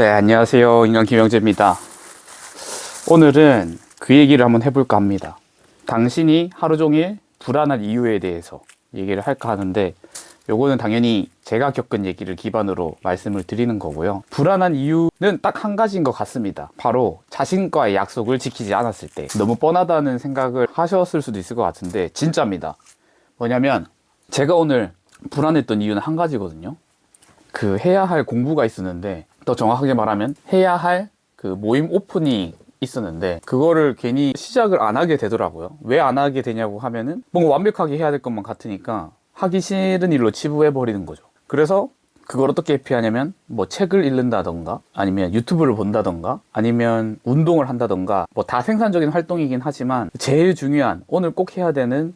네, 안녕하세요. 인간 김영재입니다. 오늘은 그 얘기를 한번 해볼까 합니다. 당신이 하루 종일 불안한 이유에 대해서 얘기를 할까 하는데, 요거는 당연히 제가 겪은 얘기를 기반으로 말씀을 드리는 거고요. 불안한 이유는 딱 한 가지인 것 같습니다. 바로 자신과의 약속을 지키지 않았을 때. 너무 뻔하다는 생각을 하셨을 수도 있을 것 같은데 진짜입니다. 뭐냐면 제가 오늘 불안했던 이유는 한 가지거든요. 그 해야 할 공부가 있었는데, 더 정확하게 말하면 해야 할 그 모임 오픈이 있었는데 그거를 괜히 시작을 안 하게 되더라고요. 왜 안 하게 되냐고 하면은 뭔가 완벽하게 해야 될 것만 같으니까 하기 싫은 일로 치부해 버리는 거죠. 그래서 그걸 어떻게 피하냐면 뭐 책을 읽는다던가 아니면 유튜브를 본다던가 아니면 운동을 한다던가 뭐 다 생산적인 활동이긴 하지만 제일 중요한 오늘 꼭 해야 되는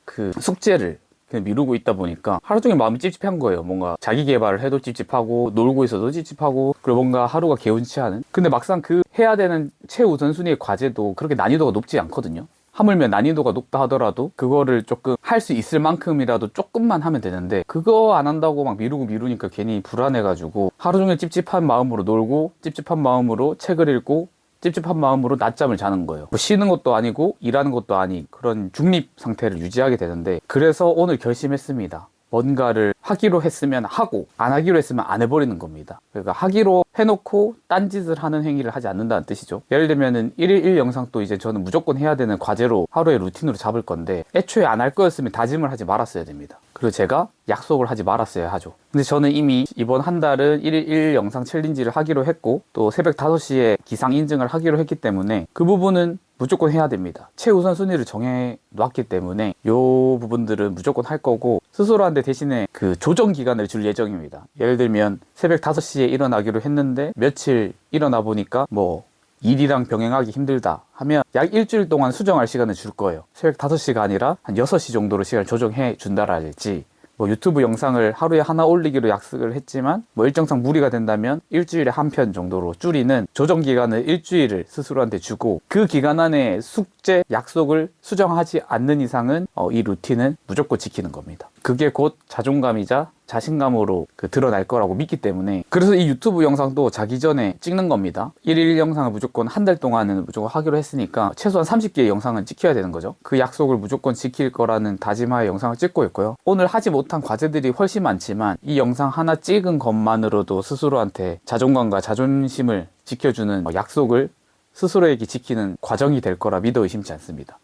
그 숙제를 그냥 미루고 있다 보니까 하루 종일 마음이 찝찝한 거예요. 뭔가 자기 개발을 해도 찝찝하고 놀고 있어도 찝찝하고 그리고 뭔가 하루가 개운치 않은. 근데 막상 그 해야 되는 최우선순위의 과제도 그렇게 난이도가 높지 않거든요. 하물며 난이도가 높다 하더라도 그거를 조금 할 수 있을 만큼이라도 조금만 하면 되는데 그거 안 한다고 막 미루니까 괜히 불안해가지고 하루 종일 찝찝한 마음으로 놀고 찝찝한 마음으로 책을 읽고 찝찝한 마음으로 낮잠을 자는 거예요. 뭐 쉬는 것도 아니고 일하는 것도 아닌 그런 중립 상태를 유지하게 되는데, 그래서 오늘 결심했습니다. 뭔가를 하기로 했으면 하고 안 하기로 했으면 안 해버리는 겁니다. 그러니까 하기로 해놓고 딴짓을 하는 행위를 하지 않는다는 뜻이죠. 예를 들면은 1일 1 영상도 이제 저는 무조건 해야 되는 과제로 하루의 루틴으로 잡을 건데 애초에 안 할 거였으면 다짐을 하지 말았어야 됩니다. 그리고 제가 약속을 하지 말았어야 하죠. 근데 저는 이미 이번 한 달은 1일 1 영상 챌린지를 하기로 했고 또 새벽 5시에 기상 인증을 하기로 했기 때문에 그 부분은 무조건 해야 됩니다. 최우선 순위를 정해 놨기 때문에 이 부분들은 무조건 할 거고, 스스로한테 대신에 그 조정 기간을 줄 예정입니다. 예를 들면 새벽 5시에 일어나기로 했는데 며칠 일어나 보니까 뭐 일이랑 병행하기 힘들다 하면 약 일주일 동안 수정할 시간을 줄 거예요. 새벽 5시가 아니라 한 6시 정도로 시간을 조정해 준다랄지, 뭐 유튜브 영상을 하루에 하나 올리기로 약속을 했지만 뭐 일정상 무리가 된다면 일주일에 한 편 정도로 줄이는 조정 기간을 일주일을 스스로한테 주고, 그 기간 안에 숙제 약속을 수정하지 않는 이상은 이 루틴은 무조건 지키는 겁니다. 그게 곧 자존감이자 자신감으로 드러날 거라고 믿기 때문에, 그래서 이 유튜브 영상도 자기 전에 찍는 겁니다. 1일 영상을 무조건 한 달 동안은 무조건 하기로 했으니까 최소한 30개의 영상은 찍혀야 되는 거죠. 그 약속을 무조건 지킬 거라는 다짐하에 영상을 찍고 있고요. 오늘 하지 못한 과제들이 훨씬 많지만 이 영상 하나 찍은 것만으로도 스스로한테 자존감과 자존심을 지켜주는 약속을 스스로에게 지키는 과정이 될 거라 믿어 의심치 않습니다.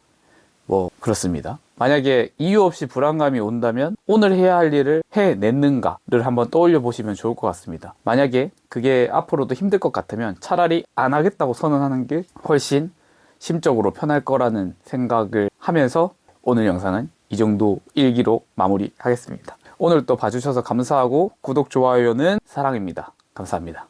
뭐 그렇습니다. 만약에 이유 없이 불안감이 온다면 오늘 해야 할 일을 해냈는가를 한번 떠올려 보시면 좋을 것 같습니다. 만약에 그게 앞으로도 힘들 것 같으면 차라리 안 하겠다고 선언하는 게 훨씬 심적으로 편할 거라는 생각을 하면서 오늘 영상은 이 정도 일기로 마무리하겠습니다. 오늘 또 봐주셔서 감사하고 구독, 좋아요는 사랑입니다. 감사합니다.